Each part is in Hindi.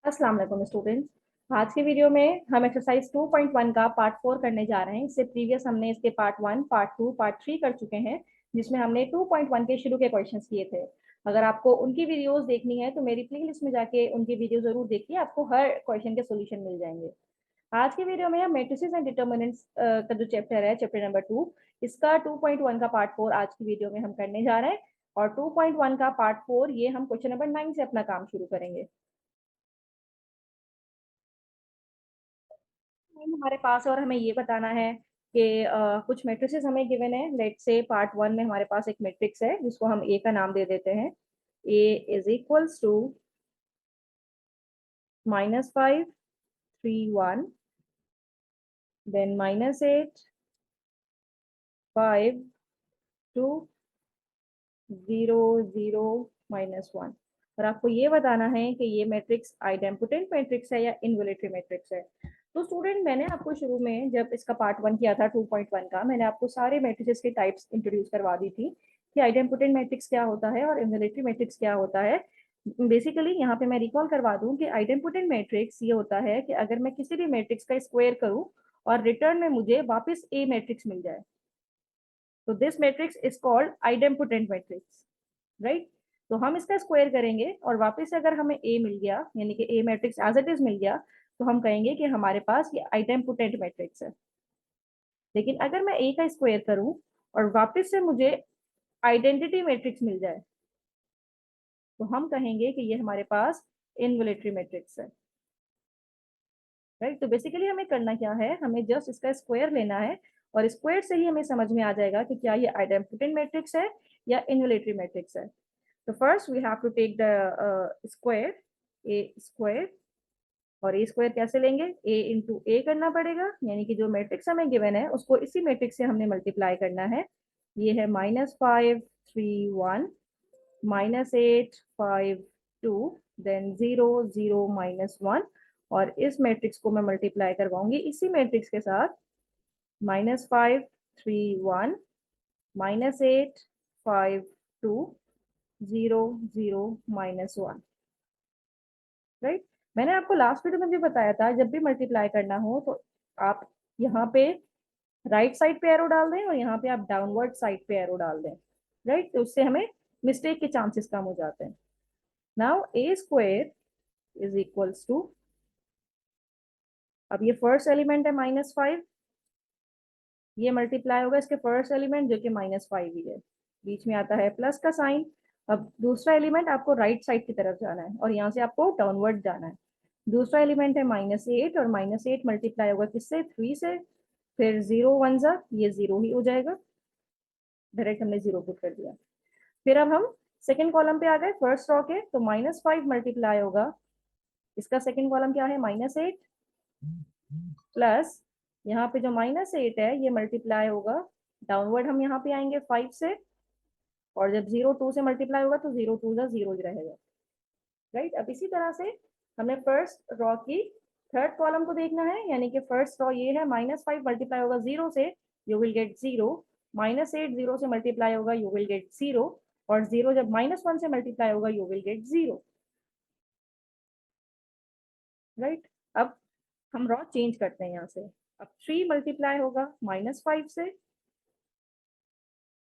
अस्सलाम वालेकुम स्टूडेंट्स। आज की वीडियो में हम एक्सरसाइज 2.1 का पार्ट 4 करने जा रहे हैं। इससे प्रीवियस हमने इसके पार्ट 1, पार्ट 2, पार्ट 3 कर चुके हैं, जिसमें हमने 2.1 के शुरू के क्वेश्चंस किए थे। अगर आपको उनकी वीडियोस देखनी है तो मेरी प्लेलिस्ट में जाके उनकी वीडियो जरूर देखिए, आपको हर क्वेश्चन के सोल्यूशन मिल जाएंगे। आज की वीडियो में हम मैट्रिसेस एंड डिटर्मिनेंट्स का जो चैप्टर है, चैप्टर नंबर 2, इसका 2.1 का पार्ट 4 आज की वीडियो में हम करने जा रहे हैं। और 2.1 का पार्ट 4 ये हम क्वेश्चन नंबर 9 से अपना काम शुरू करेंगे। हमारे पास है और हमें ये बताना है कि कुछ मैट्रिसेस हमें गिवन है। लेट से पार्ट 1 में हमारे पास एक मैट्रिक्स है जिसको हम ए का नाम दे देते हैं। ए इज इक्वल्स टू -5, 3, 1, देन -8, 5, 2, 0, 0, -1। और आपको ये बताना है कि ये मैट्रिक्स आइडेम्पोटेंट मैट्रिक्स है या इनवॉलेटरी मैट्रिक्स है। तो स्टूडेंट, मैंने आपको शुरू में जब इसका पार्ट 1 किया था 2.1 का, मैंने आपको सारे मैट्रिसेस के टाइप्स इंट्रोड्यूस करवा दी थी कि आइडेम्पोटेंट मैट्रिक्स क्या होता है और इनवॉलेटरी मैट्रिक्स क्या होता है। बेसिकली यहाँ पे मैं रिकॉल करवा दूं कि आइडेम्पोटेंट मैट्रिक्स ये होता है कि अगर मैं किसी भी मैट्रिक्स का स्क्वायर करूं और रिटर्न में मुझे वापस ए मैट्रिक्स मिल जाए, तो this matrix is called idempotent matrix, right. तो हम इसका स्क्वायर करेंगे और वापस से अगर हमें ए मिल गया, यानी कि ए मैट्रिक्स एज इट इज मिल गया, तो हम कहेंगे कि हमारे पास ये आइडेम्पोटेंट मैट्रिक्स है। लेकिन अगर मैं ए का स्क्वायर करूं और वापस से मुझे आइडेंटिटी मैट्रिक्स मिल जाए, तो हम कहेंगे कि ये हमारे पास इनवॉलेटरी मैट्रिक्स है, राइट। तो बेसिकली हमें करना क्या है, हमें जस्ट इसका स्क्वायर लेना है और स्क्वायर से ही हमें समझ में आ जाएगा कि क्या ये आइडेम्पोटेंट मैट्रिक्स है या इनवॉलेटरी मैट्रिक्स है। तो first we have to take the square, A square. और ए स्क्वायर कैसे लेंगे, ए इंटू ए करना पड़ेगा, यानी कि जो मैट्रिक्स हमें गिवन है उसको इसी मैट्रिक्स से हमने मल्टीप्लाई करना है। ये है -5, 3, 1, -8, 5, 2, देन 0, 0, -1। और इस मैट्रिक्स को मैं मल्टीप्लाई करवाऊंगी इसी मैट्रिक्स के साथ, -5, 3, 1, -8, 5, 2, 0, 0, -1, राइट। मैंने आपको लास्ट वीडियो में भी बताया था जब भी मल्टीप्लाई करना हो तो आप यहाँ पे राइट साइड पे एरो डाल दें और यहाँ पे आप डाउनवर्ड साइड पे एरो डाल दें, राइट। तो उससे हमें मिस्टेक के चांसेस कम हो जाते हैं। Now A square is equals to, अब ये फर्स्ट एलिमेंट है -5, ये मल्टीप्लाई होगा इसके फर्स्ट एलिमेंट जो कि -5 ही है, बीच में आता है प्लस का साइन। अब दूसरा एलिमेंट आपको राइट साइड की तरफ जाना है और यहाँ से आपको डाउनवर्ड जाना है। दूसरा एलिमेंट है -8 और -8 मल्टीप्लाई होगा किससे, 3 से। फिर 0 1 जा, ये 0 ही हो जाएगा, डायरेक्ट हमने 0 पुट कर दिया। फिर अब हम सेकेंड कॉलम पे आ गए फर्स्ट रो के, तो -5 मल्टीप्लाई होगा, इसका सेकेंड कॉलम क्या है, -8, प्लस यहाँ पे जो -8 है ये मल्टीप्लाई होगा, डाउनवर्ड हम यहाँ पे आएंगे 5 से। और जब 0 2 से मल्टीप्लाई होगा तो 0 2 जा 0 रहेगा, राइट। अब इसी तरह से हमें फर्स्ट रॉ की थर्ड कॉलम को देखना है, यानी कि फर्स्ट रॉ ये है, -5 मल्टीप्लाई होगा 0 से, यू विल गेट 0। -8 0 से मल्टीप्लाई होगा, यू विल गेट 0। और 0 जब -1 से मल्टीप्लाई होगा, यू विल गेट 0, राइट। अब हम रॉ चेंज करते हैं यहाँ से। अब 3 मल्टीप्लाई होगा -5 से,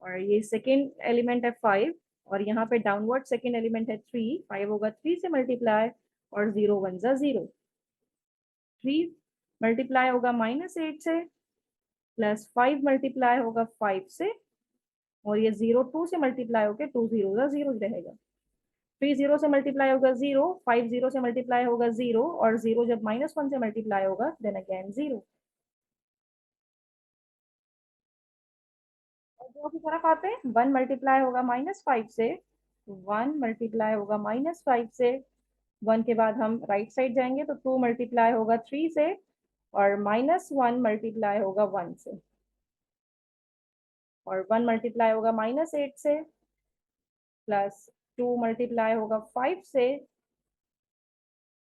और ये सेकेंड एलिमेंट है 5, और यहाँ पे डाउनवर्ड सेकेंड एलिमेंट है 3, 5 होगा 3 से मल्टीप्लाई, और 0 1 जा 0। 3 मल्टीप्लाई होगा -8 से, प्लस 5 मल्टीप्लाई होगा 5 से, और ये 0 2 से मल्टीप्लाई होकर 2 0 का 0 रहेगा। 3 0 से मल्टीप्लाई होगा 0, 5 0 से मल्टीप्लाई होगा 0, और 0 जब -1 से मल्टीप्लाई होगा देन अगेन 0। और दो की तरफ आते हैं, 1 मल्टीप्लाई होगा -5 से, 1 मल्टीप्लाई होगा -5 से। 1 के बाद हम राइट साइड जाएंगे तो 2 मल्टीप्लाई होगा 3 से, और -1 मल्टीप्लाई होगा 1 से, और 1 मल्टीप्लाई होगा -8 से, प्लस 2 मल्टीप्लाई होगा 5 से,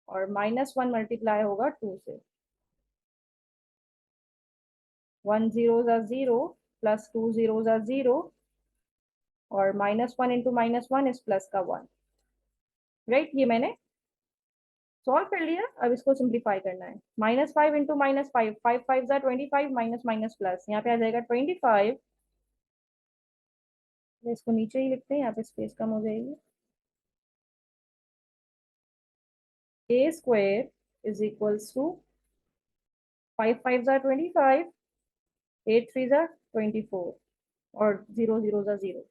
और -1 मल्टीप्लाई होगा 2 से। 1 0 जा 0, प्लस 2 0 जा 0, और -1 इंटू -1 इस प्लस का 1, राइट। ये मैंने सॉल्व कर लिया, अब इसको सिंप्लीफाई करना है। -5 इंटू -5, 5 5 ज़ा 25, माइनस माइनस प्लस, यहाँ पे आ जाएगा 25। इसको नीचे ही लिखते हैं, यहाँ पे स्पेस कम हो जाएगी। ए स्क्वायर इज इक्वल्स टू 5 5 ज़ा 25, 8 3 ज़ा 24, और 0 0 ज़ा 0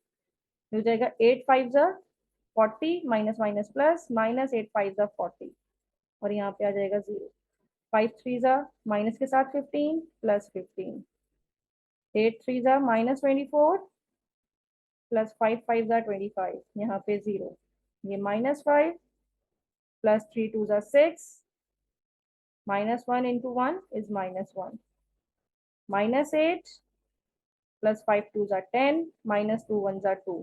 हो जाएगा। 8 5 ज़ा 40, माइनस माइनस प्लस, माइनस 8 5 ज़ा 40, और यहाँ पे आ जाएगा 0। 5 3 ज़ा माइनस के साथ 15, प्लस 15, 8 3 ज़ा माइनस 24, प्लस 5 5 ज़ा 25, यहाँ पे 0। ये -5, प्लस 3 2 ज़ा 6, -1 इंटू 1 इज -1, -8, प्लस 5 2 ज़ा 10, -2 1 ज़ा 2,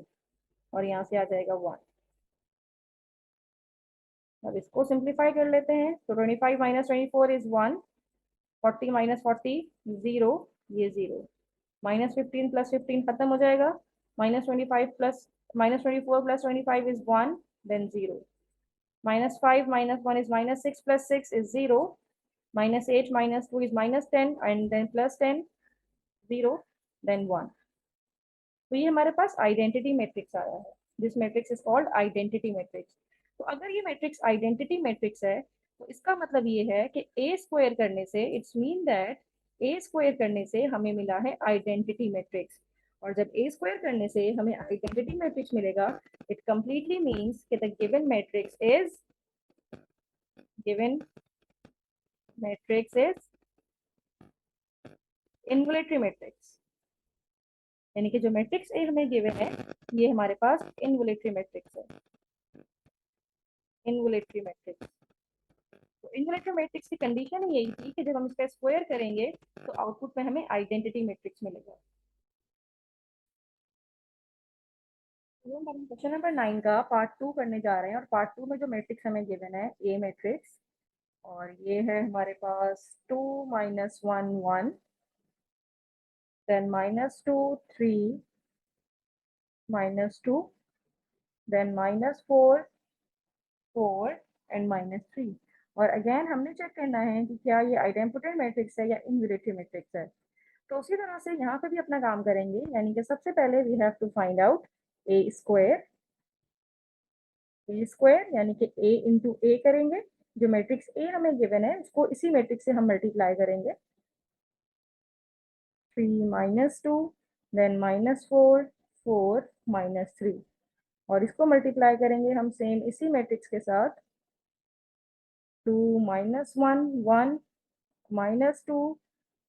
और यहाँ से आ जाएगा 1। अब इसको सिंप्लीफाई कर लेते हैं, तो 25 माइनस 24 इज 1, 40 माइनस 40 0, ये 0, -15 प्लस 15 खत्म हो जाएगा, -25 plus -24 plus 25 is 1, then 0, -5 minus 1 is -6 plus 6 is 0, -8 minus 2 is -10, and then +10, 0, then 1। तो ये हमारे पास आइडेंटिटी मैट्रिक्स आया है। This matrix is called identity matrix. तो अगर ये मैट्रिक्स आइडेंटिटी मैट्रिक्स है, तो इसका मतलब ये है कि ए स्क्वायर करने से, it's mean that A square करने से हमें मिला है आइडेंटिटी मैट्रिक्स। और जब ए स्क्वायर करने से हमें आइडेंटिटी मैट्रिक्स मिलेगा, इट कंप्लीटली मीन्स कि the given matrix is involutory matrix. यानी कि जो मैट्रिक्स ए हमें गिवन है, ये हमारे पास इन्वोलेटरी मैट्रिक्स है। इन्वोलेटरी मैट्रिक्स, तो इन्वोलेटरी मैट्रिक्स की कंडीशन ही यही थी कि जब हम इसका स्क्वायर करेंगे तो आउटपुट में हमें आइडेंटिटी मैट्रिक्स मिलेगा। तो हम क्वेश्चन नंबर 9 का पार्ट 2 करने जा रहे हैं, और पार्ट 2 में जो मैट्रिक्स हमें गिवन है, ए मैट्रिक्स, और ये है हमारे पास 2 -1 1, देन -2 3, -2, देन -4 4, एंड -3। और अगेन हमने चेक करना है कि क्या ये आइडेम्पोटेंट मैट्रिक्स है या इन्वोलेटरी मैट्रिक्स है। तो उसी तरह से यहाँ पे भी अपना काम करेंगे, यानी कि सबसे पहले we have to find out A square. A square यानी कि ए इंटू ए करेंगे, जो मैट्रिक्स ए हमें गिवन है उसको इसी मैट्रिक्स से हम मल्टीप्लाई करेंगे। 3 -2, देन -4 4 -3, और इसको मल्टीप्लाई करेंगे हम सेम इसी मैट्रिक्स के साथ। 2 -1 1, -2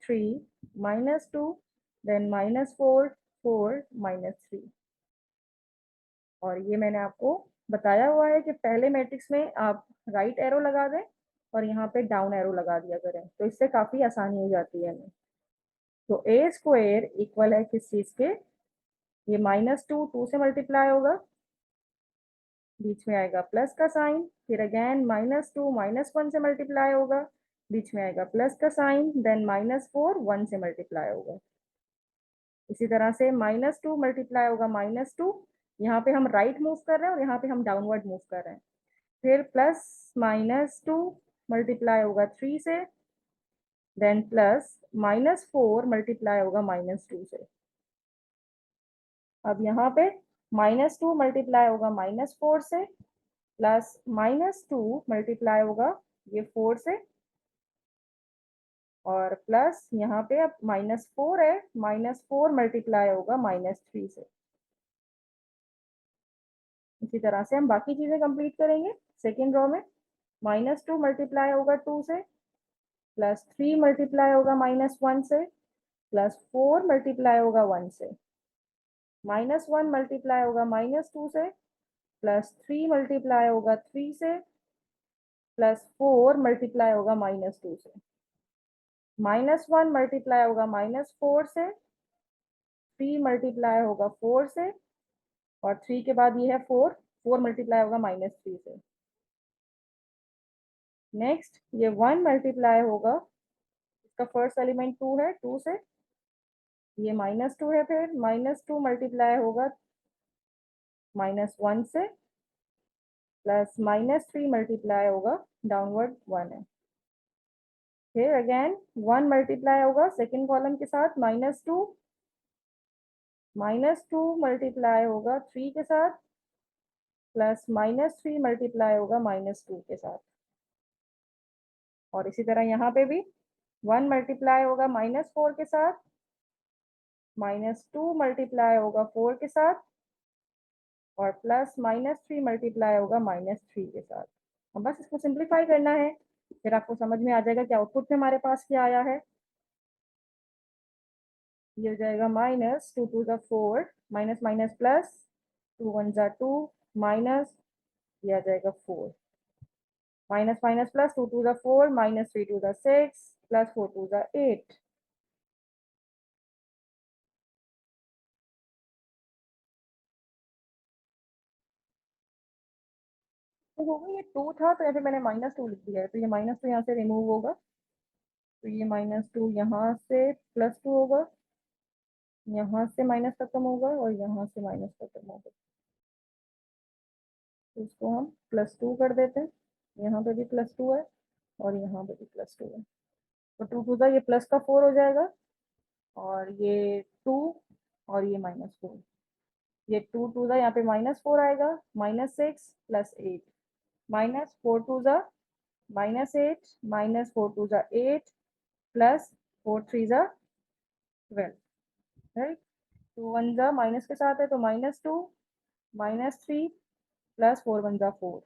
3, -2, देन -4 4 -3। और ये मैंने आपको बताया हुआ है कि पहले मैट्रिक्स में आप राइट एरो लगा दें और यहाँ पे डाउन एरो लगा दिया करें, तो इससे काफ़ी आसानी हो जाती है हमें। तो ए स्क्वायर इक्वल है किस चीज़ के, ये -2 2 से मल्टीप्लाई होगा, बीच में आएगा प्लस का साइन, फिर अगेन -2 -1 से मल्टीप्लाई होगा, बीच में आएगा प्लस का साइन, देन -4 1 से मल्टीप्लाई होगा। इसी तरह से -2 मल्टीप्लाई होगा -2, यहाँ पे हम राइट मूव कर रहे हैं और यहाँ पे हम डाउनवर्ड मूव कर रहे हैं। फिर प्लस -2 मल्टीप्लाई होगा 3 से, देन प्लस -4 मल्टीप्लाई होगा -2 से। अब यहाँ पे -2 मल्टीप्लाई होगा -4 से, प्लस -2 मल्टीप्लाई होगा ये 4 से, और प्लस यहाँ पे अब -4 है, -4 मल्टीप्लाई होगा -3 से। इसी तरह से हम बाकी चीजें कंप्लीट करेंगे। सेकेंड रो में -2 मल्टीप्लाई होगा 2 से, +3 मल्टीप्लाई होगा -1 से, +4 मल्टीप्लाई होगा 1 से, -1 मल्टीप्लाई होगा -2 से, +3 मल्टीप्लाई होगा 3 से, +4 मल्टीप्लाई होगा -2 से, -1 मल्टीप्लाई होगा -4 से, 3 मल्टीप्लाई होगा 4 से, और 3 के बाद ये है 4, 4 मल्टीप्लाई होगा -3 से। नेक्स्ट ये 1 मल्टीप्लाई होगा, इसका फर्स्ट एलिमेंट 2 है, 2 से, ये -2 है, फिर -2 मल्टीप्लाई होगा -1 से, प्लस -3 मल्टीप्लाई होगा डाउनवर्ड 1 है। फिर अगेन 1 मल्टीप्लाई होगा सेकेंड कॉलम के साथ -2, -2 मल्टीप्लाई होगा 3 के साथ, प्लस -3 मल्टीप्लाई होगा -2 के साथ। और इसी तरह यहाँ पे भी 1 मल्टीप्लाई होगा -4 के साथ, -2 मल्टीप्लाई होगा 4 के साथ, और प्लस -3 मल्टीप्लाई होगा -3 के साथ। अब बस इसको सिंप्लीफाई करना है, फिर आपको समझ में आ जाएगा कि आउटपुट में हमारे पास क्या आया है। ये हो जाएगा -2 2 ज़ा 4, माइनस माइनस प्लस, 2 1 ज़ा 2, माइनस, ये आ जाएगा 4, माइनस माइनस प्लस, 2 2 ज़ा 4, -3 2 ज़ा 6, प्लस 4 2 ज़ा 8। तो होगा ये 2 था, तो यहाँ पे मैंने -2 लिख दिया है, तो ये -2 यहाँ से रिमूव होगा, तो ये -2 यहाँ से +2 होगा, यहाँ से माइनस खत्म होगा और यहाँ से माइनस खत्म होगा। तो इसको हम +2 कर देते हैं, यहाँ पे भी +2 है और यहाँ पे भी +2 है, तो 2 2 का ये प्लस का 4 हो जाएगा, और ये 2 और ये -4, ये 2 2 का यहाँ पे -4 आएगा, -6 प्लस 8, -4 2 ज़ा -8, -4 2 ज़ा 8, प्लस 4 3 ज़ा 12, राइट। 2 1 ज़ा माइनस के साथ है तो -2, -3, प्लस 4 1 ज़ा 4,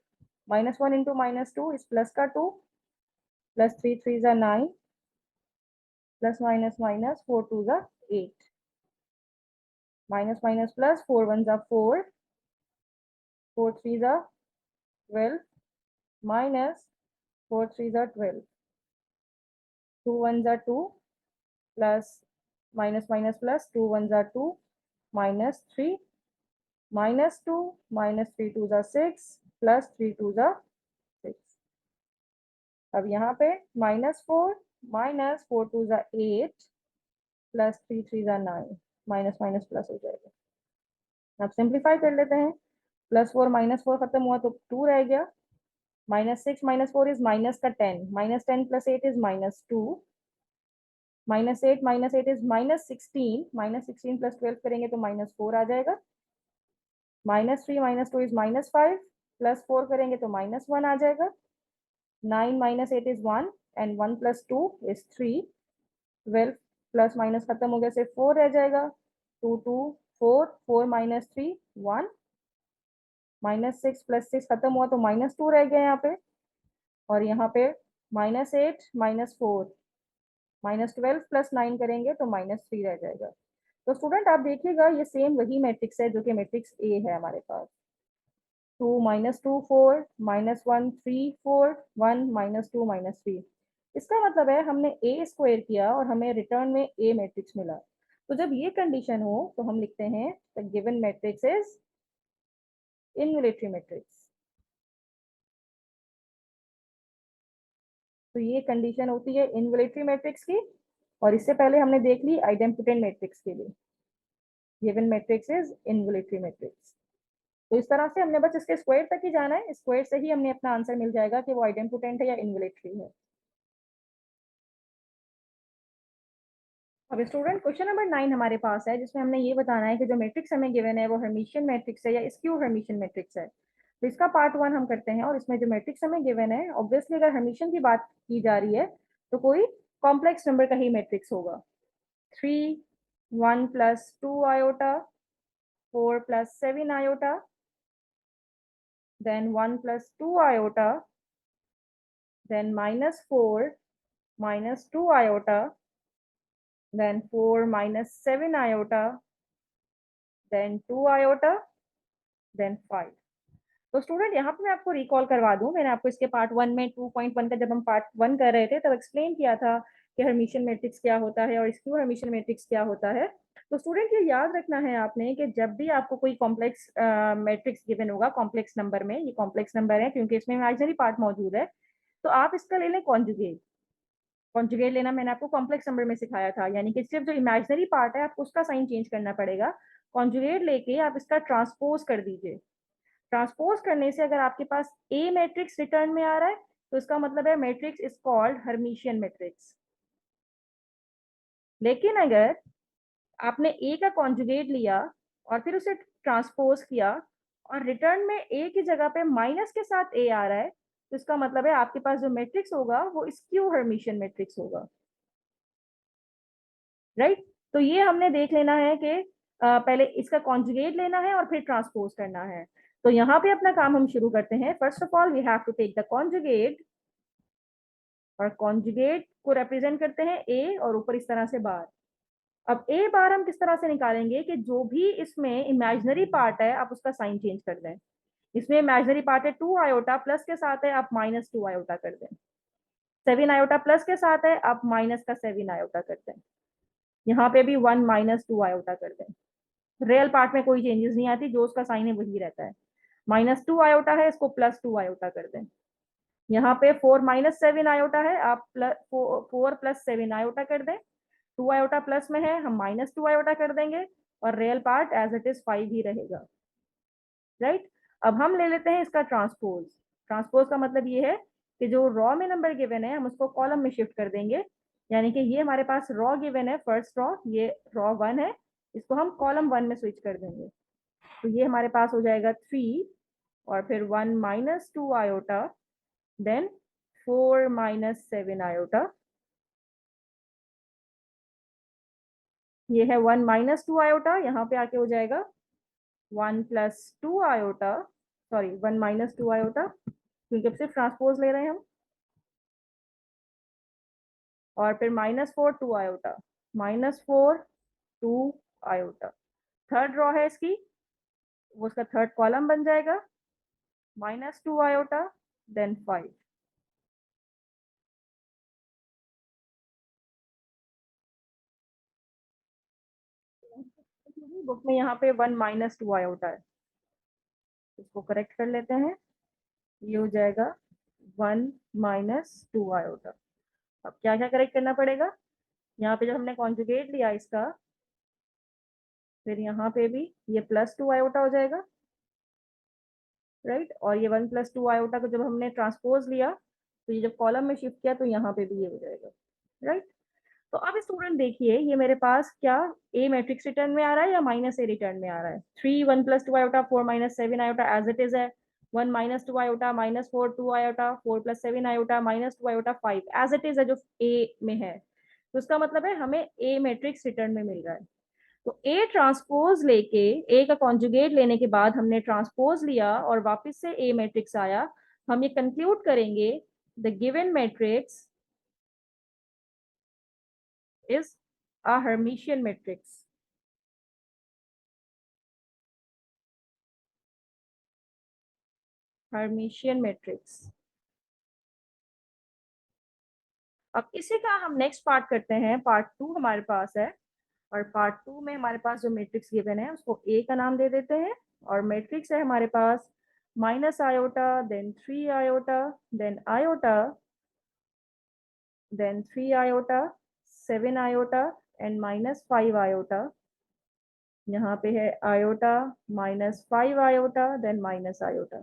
-1 इंटू -2 इस प्लस का 2, प्लस 3 3 ज़ा 9, प्लस माइनस माइनस 4 2 ज़ा 8, माइनस माइनस प्लस 4 1 ज़ा 4, 4 3 ज़ा 12, माइनस 4 3 ज़ा 12, 2 1 ज़ा 2, प्लस माइनस माइनस प्लस 2 1 ज़ा 2, -3, -2, -3 2 ज़ा 6, प्लस 3 2 ज़ा 6। अब यहाँ पे -4, -4 2 ज़ा 8, प्लस 3 3 ज़ा 9, माइनस माइनस प्लस हो जाएगा। अब सिंप्लीफाई कर लेते हैं, +4 -4 खत्म हुआ तो 2 रह गया, -6 -4 इज माइनस का 10, -10 प्लस 8 इज -2, -8 इज -16, -16 प्लस 12 करेंगे तो -4 आ जाएगा, -3 -2 इज -5, प्लस 4 करेंगे तो -1 आ जाएगा, 9 -8 is 1 and 1 plus 2 is 3, 12 plus minus खत्म हो गया, सिर्फ 4 रह जाएगा, 2 2 4, 4 -3 1, -6 प्लस 6 खत्म हुआ तो -2 रह गया यहाँ पे, और यहाँ पे -8 -4, -12 प्लस 9 करेंगे तो -3 रह जाएगा। तो स्टूडेंट आप देखिएगा ये सेम वही मैट्रिक्स है जो कि मैट्रिक्स ए है हमारे पास, 2 -2 4, -1 3 4, 1 -2 -3। इसका मतलब है हमने ए स्क्वायर किया और हमें रिटर्न में ए मैट्रिक्स मिला। तो जब ये कंडीशन हो तो हम लिखते हैं the given matrix is invalid matrix. तो ये कंडीशन होती है इनवैलिड मैट्रिक्स की, और इससे पहले हमने देख ली आइडेम्पोटेंट मैट्रिक्स के लिए, given matrix is invalid matrix. तो इस तरह से हमने बस इसके स्क्वायर तक ही जाना है, स्क्वायर से ही हमें अपना आंसर मिल जाएगा कि वो आइडेम्पोटेंट है या इनवैलिड है। अब स्टूडेंट क्वेश्चन नंबर 9 हमारे पास है, जिसमें हमने ये बताना है कि जो मैट्रिक्स हमें गिवन है वो हर्मिशियन मैट्रिक्स है या स्क्यू हर्मिशियन मैट्रिक्स है। तो इसका पार्ट 1 हम करते हैं, और इसमें जो मैट्रिक्स हमें गिवन है, ऑब्वियसली अगर हर्मिशियन की बात की जा रही है तो कोई कॉम्प्लेक्स नंबर का ही मैट्रिक्स होगा। 3 1 plus 2 iota, 4 plus 7 iota, then 1 plus 2 iota, then -4 minus 2 iota, then 4 minus 7 iota, then 2 iota, then 5। तो स्टूडेंट यहाँ पे मैं आपको रिकॉल करवा दूं, मैंने आपको इसके पार्ट 1 में 2.1 का जब हम पार्ट 1 कर रहे थे तब एक्सप्लेन किया था कि हर्मिशियन मैट्रिक्स क्या होता है और स्क्यू हर्मिशियन मैट्रिक्स क्या होता है। तो स्टूडेंट ये याद रखना है आपने कि जब भी आपको कोई कॉम्प्लेक्स मैट्रिक्स गिवन होगा कॉम्प्लेक्स नंबर में, ये कॉम्प्लेक्स नंबर है क्योंकि इसमें इमेजिनरी पार्ट मौजूद है, तो आप इसका ले लें कॉन्जुगेट। कॉन्जुगेट लेना मैंने आपको कॉम्प्लेक्स नंबर में सिखाया था, यानी कि सिर्फ जो इमेजिनरी पार्ट है आपको उसका साइन चेंज करना पड़ेगा। कॉन्जुगेट लेके आप इसका ट्रांसपोज कर दीजिए। ट्रांसपोज करने से अगर आपके पास ए मैट्रिक्स रिटर्न में आ रहा है तो इसका मतलब है matrix is called Hermitian matrix. लेकिन अगर आपने ए का कॉन्जुगेट लिया और फिर उसे ट्रांसपोज किया और रिटर्न में ए की जगह पे माइनस के साथ ए आ रहा है तो इसका मतलब है आपके पास जो मैट्रिक्स होगा वो स्क्यू हर्मिशियन मैट्रिक्स होगा। राइट। तो ये हमने देख लेना है कि पहले इसका कॉन्जुगेट लेना है और फिर ट्रांसपोज करना है। तो यहाँ पे अपना काम हम शुरू करते हैं। First of all we have to take the conjugate, और कॉन्जुगेट को रिप्रेजेंट करते हैं ए और ऊपर इस तरह से बार। अब ए बार हम किस तरह से निकालेंगे कि जो भी इसमें इमेजिनरी पार्ट है आप उसका साइन चेंज कर दें। इसमें इमेजिनरी पार्ट है 2 आयोटा, प्लस के साथ है आप -2 आयोटा कर दें। 7 आयोटा प्लस के साथ है आप माइनस का 7 आयोटा कर दें। यहाँ पे भी 1 -2 आयोटा कर दें। रियल पार्ट में कोई चेंजेस नहीं आती, जो उसका साइन है वही रहता है। -2 आयोटा है, इसको +2 आयोटा कर दें। यहाँ पे 4 -7 आयोटा है, आप 4 + 7 आयोटा कर दें। 2 आयोटा प्लस में है, हम -2 आयोटा कर देंगे और real part as it is 5 ही रहेगा। राइट। अब हम ले लेते हैं इसका ट्रांसपोज। ट्रांसपोज का मतलब ये है कि जो रॉ में नंबर गिवन है हम उसको कॉलम में शिफ्ट कर देंगे। यानी कि ये हमारे पास रॉ गिवन है, फर्स्ट रॉ, ये रॉ 1 है, इसको हम कॉलम 1 में स्विच कर देंगे। तो ये हमारे पास हो जाएगा 3 और फिर 1 -2 आयोटा, देन 4 -7 आयोटा। ये है 1 -2 आयोटा, यहाँ पे आके हो जाएगा 1 + 2 आयोटा, सॉरी 1 -2 आयोटा, क्योंकि अब सिर्फ ट्रांसपोज ले रहे हैं हम। और फिर -4 2 आयोटा, -4 2 आयोटा। थर्ड रॉ है इसकी, वो उसका थर्ड कॉलम बन जाएगा, -2 आयोटा, देन 5। बुक में यहाँ पे 1 -2 आयोटा है, इसको करेक्ट कर लेते हैं। ये हो जाएगा 1 -2 आयोटा। अब क्या क्या करेक्ट करना पड़ेगा, यहाँ पे जब हमने कॉन्जुगेट लिया इसका, फिर यहाँ पे भी ये +2 आयोटा हो जाएगा। राइट। और ये 1 + 2 आयोटा को जब हमने ट्रांसपोज लिया तो ये जब कॉलम में शिफ्ट किया तो यहाँ पे भी ये हो जाएगा। राइट। तो अब स्टूडेंट देखिए, ये मेरे पास क्या ए मैट्रिक्स रिटर्न में आ रहा है या -a रिटर्न में आ रहा है। 3 1 + 2 iota, 4 -7 iota as it is है। 1 -2 iota, -4 2 iota, 4 + 7 iota, -2 iota, 5 as it is है जो ए में है। तो इसका मतलब है हमें ए मैट्रिक्स रिटर्न में मिल रहा है। तो ए ट्रांसपोज लेके, ए का कॉन्जुगेट लेने के बाद हमने ट्रांसपोज लिया और वापस से ए मैट्रिक्स आया, हम ये कंक्लूड करेंगे the given matrix is a Hermitian matrix. Hermitian matrix. अब इसी का हम नेक्स्ट पार्ट करते हैं, पार्ट 2 हमारे पास है। और पार्ट 2 में हमारे पास जो मैट्रिक्स गिवन है उसको ए का नाम दे देते हैं। और मैट्रिक्स है हमारे पास -iota, then 3 iota, then iota, then 3 iota, 7 iota and -5 iota। यहाँ पे है iota, -5 iota, then minus iota.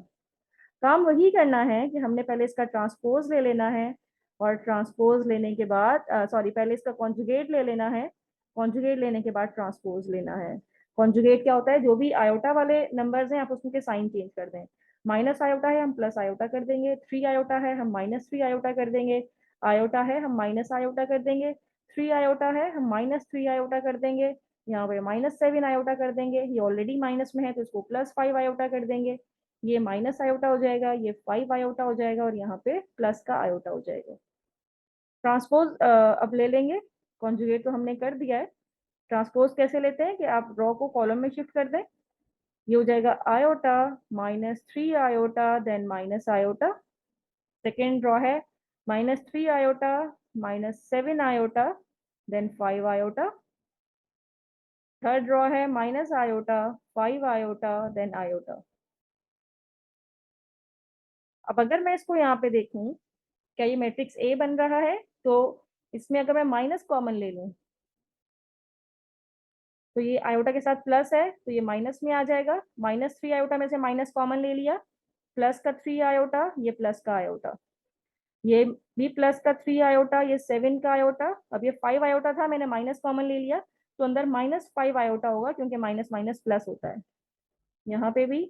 काम वही करना है कि हमने पहले इसका ट्रांसपोज ले लेना है और ट्रांसपोज लेने के बाद सॉरी, पहले इसका कॉन्जुगेट ले लेना है, कॉन्जुगेट लेने के बाद ट्रांसपोज लेना है। कॉन्जुगेट क्या होता है, जो भी आयोटा वाले नंबर्स हैं आप उसके साइन चेंज कर दें। माइनस आयोटा है हम प्लस आयोटा कर देंगे, 3 आयोटा है हम -3 आयोटा कर देंगे, आयोटा है हम माइनस आयोटा कर देंगे, 3 आयोटा है हम -3 आयोटा कर देंगे, यहाँ पे -7 आयोटा कर देंगे, ये ऑलरेडी माइनस में है तो इसको +5 आयोटा कर देंगे, ये माइनस आयोटा हो जाएगा, ये 5 आयोटा हो जाएगा और यहाँ पे प्लस का आयोटा हो जाएगा। ट्रांसपोज अब ले लेंगे, कॉन्जुगेट तो हमने कर दिया है। ट्रांसपोज कैसे लेते हैं कि आप रॉ को कॉलम में शिफ्ट कर दें। ये हो जाएगा iota, -3 iota, then minus iota. Second row है -3 iota, -7 iota, then 5 iota. Third row है minus iota, 5 iota, then iota. अब अगर मैं इसको यहाँ पे देखूं, क्या ये मैट्रिक्स ए बन रहा है, तो इसमें अगर मैं माइनस कॉमन ले लूं तो ये आयोटा के साथ प्लस है तो ये माइनस में आ जाएगा, -3 आयोटा में से माइनस कॉमन ले लिया, प्लस का 3 आयोटा, ये प्लस का आयोटा, ये भी प्लस का 3 आयोटा, ये 7 का आयोटा, अब ये 5 आयोटा था, मैंने माइनस कॉमन ले लिया तो अंदर -5 आयोटा होगा क्योंकि माइनस माइनस प्लस होता है, यहाँ पे भी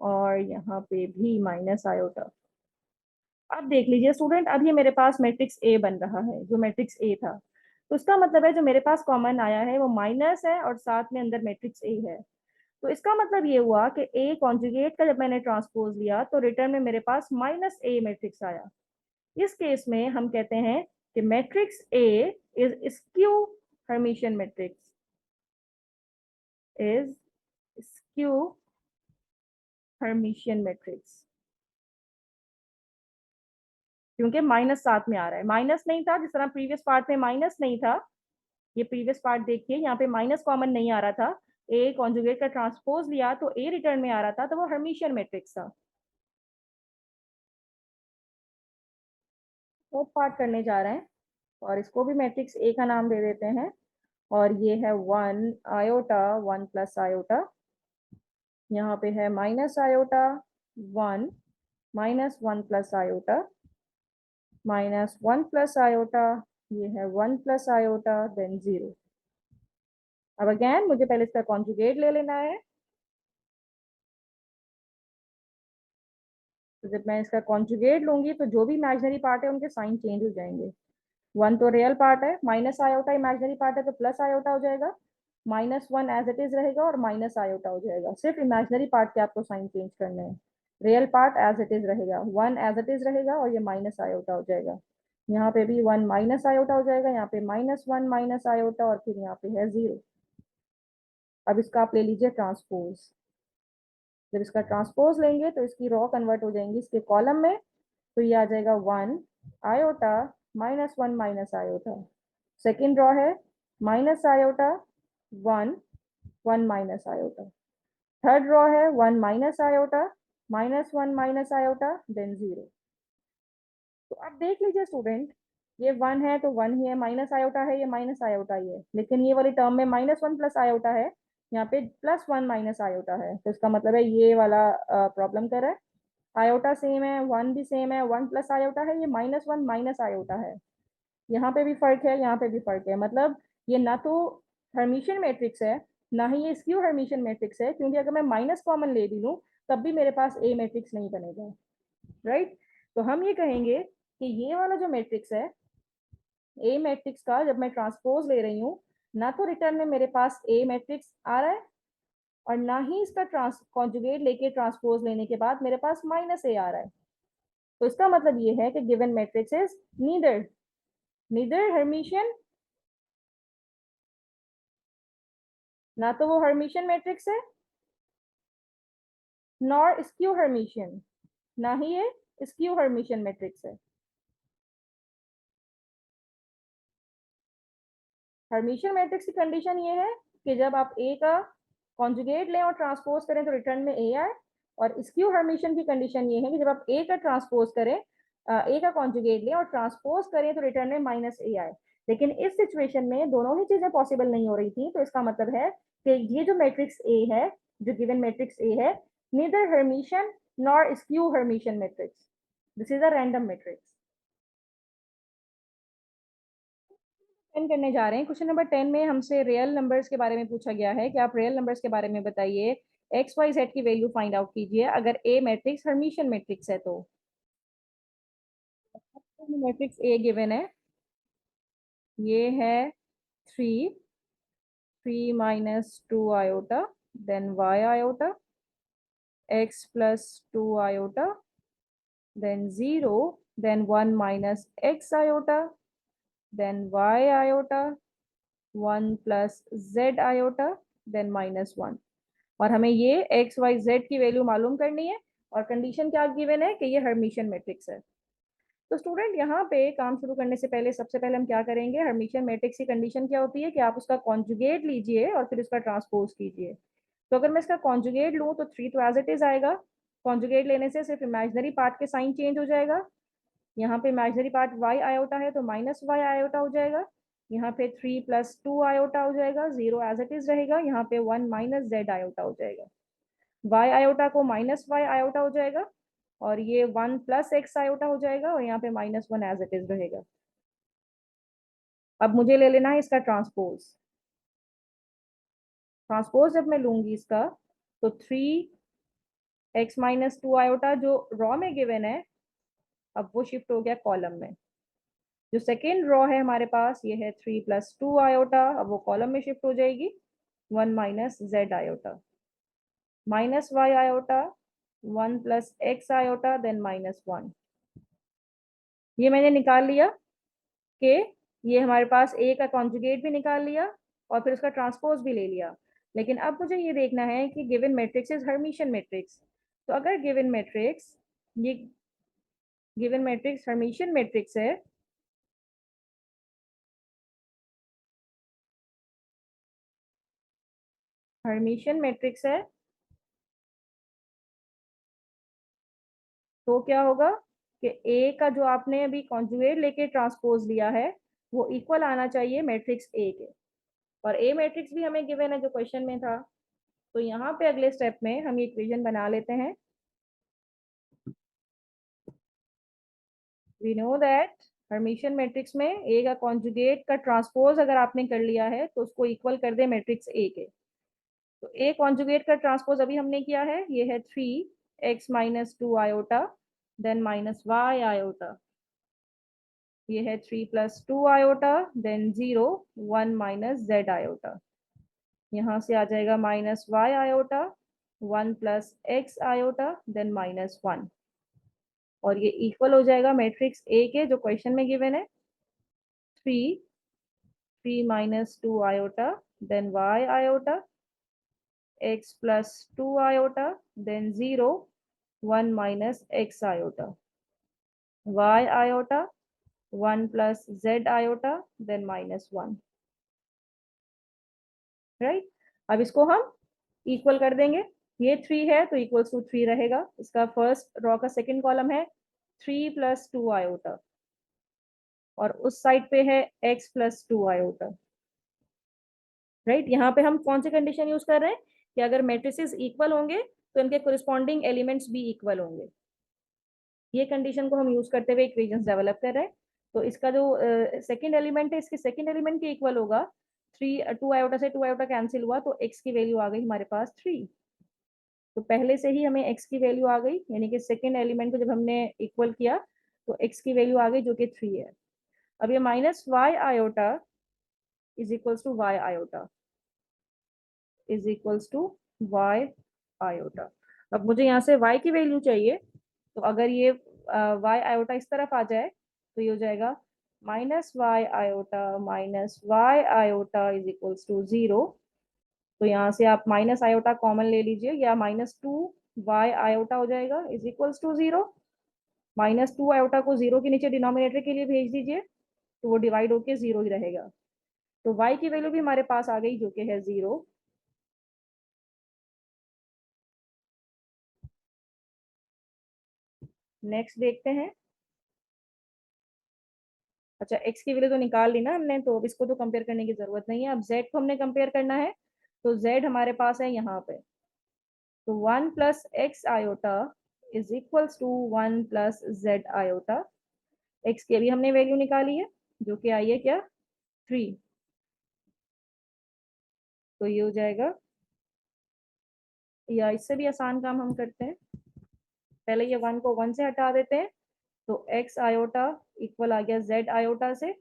और यहाँ पे भी माइनस आयोटा। अब देख लीजिए स्टूडेंट, अब ये मेरे पास मैट्रिक्स ए बन रहा है, जो मैट्रिक्स ए था, तो इसका मतलब है जो मेरे पास कॉमन आया है वो माइनस है और साथ में अंदर मैट्रिक्स ए है। तो इसका मतलब ये हुआ कि ए कॉन्जुगेट का जब मैंने ट्रांसपोज लिया तो रिटर्न में मेरे पास -a मैट्रिक्स आया। इस केस में हम कहते हैं कि matrix A is skew Hermitian matrix, is skew Hermitian matrix, क्योंकि माइनस साथ में आ रहा है, माइनस नहीं था जिस तरह प्रीवियस पार्ट में माइनस नहीं था, ये प्रीवियस पार्ट देखिए यहाँ पे माइनस कॉमन नहीं आ रहा था, ए कॉन्जुगेट का ट्रांसपोज लिया तो ए रिटर्न में आ रहा था, तो वो हर्मिशियन मैट्रिक्स था। फोर्थ पार्ट करने जा रहे हैं और इसको भी मैट्रिक्स ए का नाम दे देते हैं, और ये है 1 आयोटा 1 प्लस आयोटा, यहाँ पे है minus iota 1 -1 plus iota, -1 plus iota, ये है 1 प्लस आयोटा देन 0। अब अगेन मुझे पहले इसका कॉन्जुगेट ले लेना है, तो जब मैं इसका कॉन्जुगेट लूंगी तो जो भी इमेजिनरी पार्ट है उनके साइन चेंज हो जाएंगे। 1 तो रियल पार्ट है, माइनस आयोटा इमेजिनरी पार्ट है तो प्लस आयोटा हो जाएगा, -1 एज इट इज रहेगा और माइनस आयोटा हो जाएगा। सिर्फ इमेजिनरी पार्ट के आपको साइन चेंज करने हैं, real part as it is रहेगा, 1 एज इट इज रहेगा और ये माइनस आयोटा हो जाएगा। यहाँ पे भी 1 माइनस आयोटा हो जाएगा, यहाँ पे -1 माइनस आयोटा और फिर यहाँ पे है 0। अब इसका आप ले लीजिए ट्रांसपोज, जब इसका ट्रांसपोज लेंगे तो इसकी रॉ कन्वर्ट हो जाएंगी इसके कॉलम में, तो ये आ जाएगा 1 iota -1 minus iota. Second row है minus iota 1 1 minus iota. Third row है 1 minus iota -1 minus iota then 0। तो अब देख लीजिए स्टूडेंट, ये 1 है तो 1 ही है, माइनस आयोटा है ये माइनस आयोटा ही है, लेकिन ये वाली टर्म में -1 प्लस आयोटा है, यहाँ पे +1 माइनस आयोटा है, तो इसका मतलब है ये वाला प्रॉब्लम कर रहा है। आयोटा सेम है, 1 भी सेम है, 1 प्लस आयोटा है, ये -1 माइनस आयोटा है, यहाँ पे भी फर्क है, यहाँ पे भी फर्क है, मतलब ये ना तो हर्मिशियन मैट्रिक्स है ना ही ये स्क्यू हर्मिशियन मैट्रिक्स है, क्योंकि अगर मैं माइनस कॉमन ले भी लूँ तब भी मेरे पास ए मैट्रिक्स नहीं बनेगा, राइट। तो हम ये कहेंगे कि ये वाला जो मैट्रिक्स है ए मैट्रिक्स का जब मैं ट्रांसपोज ले रही हूँ, ना तो रिटर्न में मेरे पास ए मैट्रिक्स आ रहा है और ना ही इसका कॉन्जुगेट लेके ट्रांसपोज लेने के बाद मेरे पास -a आ रहा है। तो इसका मतलब ये है कि given matrix is neither neither Hermitian, ना तो वो हर्मिशियन मैट्रिक्स है नॉर स्क्यू हर्मिशियन, ना ही ये स्क्यू हर्मिशियन मैट्रिक्स है। हर्मिशियन मैट्रिक्स की कंडीशन ये है कि जब आप ए का कॉन्जुगेट लें और ट्रांसपोज करें तो रिटर्न में ए आए, और स्क्यू हर्मिशियन की कंडीशन ये है कि जब आप ए का ट्रांसपोज करें, ए का कॉन्जुगेट लें और ट्रांसपोज करें तो रिटर्न में -a आए। लेकिन इस सिचुएशन में दोनों ही चीजें पॉसिबल नहीं हो रही थी, तो इसका मतलब है कि ये जो मैट्रिक्स ए है, जो गिवन मैट्रिक्स ए है, neither Hermitian nor skew Hermitian matrix, this is a random matrix. 10 करने जा रहे हैं। क्वेश्चन नंबर 10 में हमसे रियल नंबर्स के बारे में पूछा गया है कि आप रियल नंबर्स के बारे में बताइए, एक्स वाई जेड की वैल्यू फाइंड आउट कीजिए अगर ए मैट्रिक्स हर्मिशियन मैट्रिक्स है तो। मैट्रिक्स ए गिवन है, ये है 3 3 - 2 iota then Y iota x + 2 iota then 0 then 1 - x iota then y iota 1 + z iota then -1। और हमें ये एक्स वाई जेड की वैल्यू मालूम करनी है, और कंडीशन क्या गिवन है कि ये हर्मिशियन मैट्रिक्स है। तो स्टूडेंट यहाँ पे काम शुरू करने से पहले सबसे पहले हम क्या करेंगे, हर्मिशियन मैट्रिक्स की कंडीशन क्या होती है कि आप उसका कॉन्जुगेट लीजिए और फिर उसका ट्रांसपोज कीजिए। तो अगर मैं इसका कॉन्जुगेट लूँ तो 3 तो एज इट इज आएगा, कॉन्जुगेट लेने से सिर्फ इमेजिनरी पार्ट के साइन चेंज हो जाएगा, यहाँ पे इमेजिनरी पार्ट y आयोटा है तो -y आयोटा हो जाएगा, यहाँ पे 3 प्लस 2 आयोटा हो जाएगा, 0 एज इट इज रहेगा, यहाँ पे 1 माइनस जेड आयोटा हो जाएगा, वाई आयोटा को माइनस वाई आयोटा हो जाएगा, और ये 1 प्लस एक्स आयोटा हो जाएगा, और यहाँ पे -1 एज इट इज रहेगा। अब मुझे ले लेना है इसका ट्रांसपोज। ट्रांसपोज जब मैं लूंगी इसका, तो 3 x माइनस 2 आयोटा जो रॉ में गिवन है, अब वो शिफ्ट हो गया कॉलम में। जो सेकेंड रॉ है हमारे पास, ये है 3 प्लस 2 आयोटा, अब वो कॉलम में शिफ्ट हो जाएगी, 1 minus Z iota, minus Y iota, 1 plus X iota, then -1। ये मैंने निकाल लिया कि ये हमारे पास ए का कॉन्जुगेट भी निकाल लिया और फिर उसका ट्रांसपोज भी ले लिया। लेकिन अब मुझे ये देखना है कि given matrix is Hermitian matrix. तो अगर गिवन मैट्रिक्स, ये गिवन मैट्रिक्स हर्मिशियन मैट्रिक्स है, हर्मिशियन मैट्रिक्स है, तो क्या होगा कि ए का जो आपने अभी कॉन्जुगेट लेके ट्रांसपोज लिया है, वो इक्वल आना चाहिए मैट्रिक्स ए के। और ए मैट्रिक्स भी हमें गिवन है जो क्वेश्चन में था। तो यहाँ पे अगले स्टेप में हम ये इक्वेशन बना लेते हैं। We know that hermitian matrix में ए का कॉन्जुगेट का ट्रांसपोज अगर आपने कर लिया है तो उसको इक्वल कर दे मैट्रिक्स ए के। तो ए कॉन्जुगेट का ट्रांसपोज अभी हमने किया है, ये है 3 x minus 2 iota, then -y iota, ये है 3 plus 2 iota, then 0 1 minus Z iota, यहाँ से आ जाएगा -y iota, 1 plus X iota, then -1, और ये इक्वल हो जाएगा मैट्रिक्स ए के जो क्वेश्चन में गिवन है, 3 minus 2 iota, then y iota, x plus 2 iota, then 0 1 minus x iota, y iota, 1 plus z iota, then -1। Right, अब इसको हम इक्वल कर देंगे। ये 3 है तो इक्वल्स टू 3 रहेगा। इसका फर्स्ट रॉ का सेकंड कॉलम है 3 प्लस 2 आयोटा, और उस साइड पे है x प्लस 2 आयोटा। राइट, यहाँ पे हम कौन सी कंडीशन यूज कर रहे हैं कि अगर मैट्रिसेस इक्वल होंगे तो इनके कोरिस्पॉन्डिंग एलिमेंट्स भी इक्वल होंगे। ये कंडीशन को हम यूज करते हुए इक्वेशंस डेवलप कर रहे हैं। तो इसका जो सेकंड एलिमेंट है, इसके सेकंड एलिमेंट के इक्वल होगा। 2 आयोटा से 2 आयोटा कैंसिल हुआ तो x की वैल्यू आ गई हमारे पास 3। तो पहले से ही हमें x की वैल्यू आ गई, यानी कि सेकंड एलिमेंट को जब हमने इक्वल किया तो x की वैल्यू आ गई जो कि 3 है। अब ये -y iota is equals to y iota, is equals to y iota. अब मुझे यहाँ से y की वैल्यू चाहिए, तो अगर ये y आयोटा इस तरफ आ जाए तो ये हो जाएगा -y iota -y iota is equals to 0। तो यहाँ से आप माइनस आयोटा कॉमन ले लीजिए, या -2y आयोटा हो जाएगा इज इक्वल्स टू 0। -2 आयोटा को 0 के नीचे डिनोमिनेटर के लिए भेज दीजिए, तो वो डिवाइड होके 0 ही रहेगा। तो y की वैल्यू भी हमारे पास आ गई जो कि है 0। नेक्स्ट देखते हैं। अच्छा, x की वैल्यू तो निकाल ली ना हमने, तो अब इसको तो कंपेयर करने की जरूरत नहीं है। अब z को हमने कंपेयर करना है, तो z हमारे पास है यहाँ पे। तो 1 plus X iota is equals to 1 plus Z iota. x की अभी हमने वैल्यू निकाली है जो कि आई है क्या, 3। तो ये हो जाएगा, या इससे भी आसान काम हम करते हैं, पहले ये 1 को 1 से हटा देते हैं, तो x आयोटा इक्वल आ गया z आयोटा से,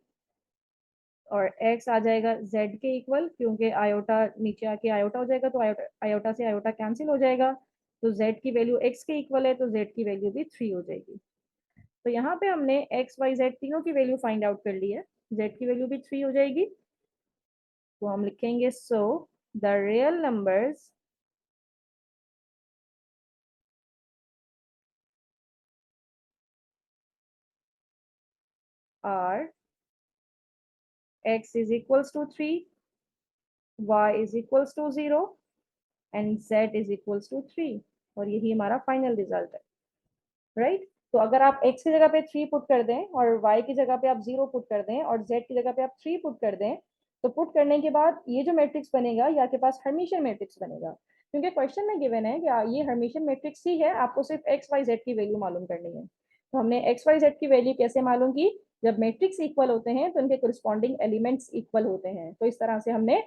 और x आ जाएगा z के इक्वल, क्योंकि आयोटा नीचे आके आयोटा हो जाएगा, तो आयोटा आयोटा से आयोटा कैंसिल हो जाएगा। तो z की वैल्यू x के इक्वल है, तो z की वैल्यू भी 3 हो जाएगी। तो यहाँ पे हमने x y z तीनों की वैल्यू फाइंड आउट कर ली है, z की वैल्यू भी 3 हो जाएगी। तो हम लिखेंगे so the real numbers are x is equals to 3, y is equals to 0 and z is equals to 3, और यही हमारा फाइनल रिजल्ट है। राइट, तो अगर आप x की जगह पे 3 पुट कर दें और y की जगह पे आप 0 पुट कर दें और z की जगह पे आप 3 पुट कर दें, तो पुट करने के बाद ये जो मैट्रिक्स बनेगा ये आपके पास हर्मिशियन मैट्रिक्स बनेगा, क्योंकि क्वेश्चन में गिवन है कि ये हर्मिशियन मैट्रिक्स ही है, आपको सिर्फ एक्स वाई जेड की वैल्यू मालूम करनी है। तो हमने एक्स वाई जेड की वैल्यू कैसे मालूम की? जब मैट्रिक्स इक्वल होते हैं तो उनके कोरिस्पॉन्डिंग एलिमेंट्स इक्वल होते हैं। तो इस तरह से हमने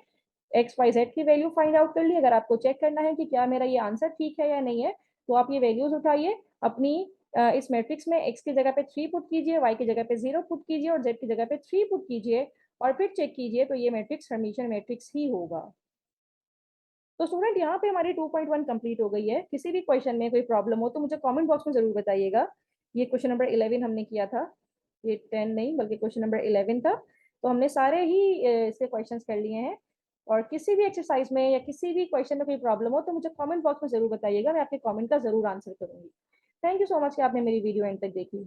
एक्स वाई जेड की वैल्यू फाइंड आउट कर ली। अगर आपको चेक करना है कि क्या मेरा ये आंसर ठीक है या नहीं है, तो आप ये वैल्यूज उठाइए अपनी इस मैट्रिक्स में, x की जगह पे 3 पुट कीजिए, y की जगह पे 0 पुट कीजिए और z की जगह पे 3 पुट कीजिए और फिर चेक कीजिए, तो ये मैट्रिक्स हर्मिशियन मैट्रिक्स ही होगा। तो स्टूडेंट यहाँ पे हमारी 2.1 कंप्लीट हो गई है। किसी भी क्वेश्चन में कोई प्रॉब्लम हो तो मुझे कमेंट बॉक्स में जरूर बताइएगा। ये क्वेश्चन नंबर 11 हमने किया था, ये 10 नहीं बल्कि क्वेश्चन नंबर 11 था। तो हमने सारे ही इसके क्वेश्चंस कर लिए हैं, और किसी भी एक्सरसाइज में या किसी भी क्वेश्चन में कोई प्रॉब्लम हो तो मुझे कमेंट बॉक्स में जरूर बताइएगा, मैं आपके कमेंट का जरूर आंसर करूंगी। थैंक यू सो मच कि आपने मेरी वीडियो एंड तक देखी।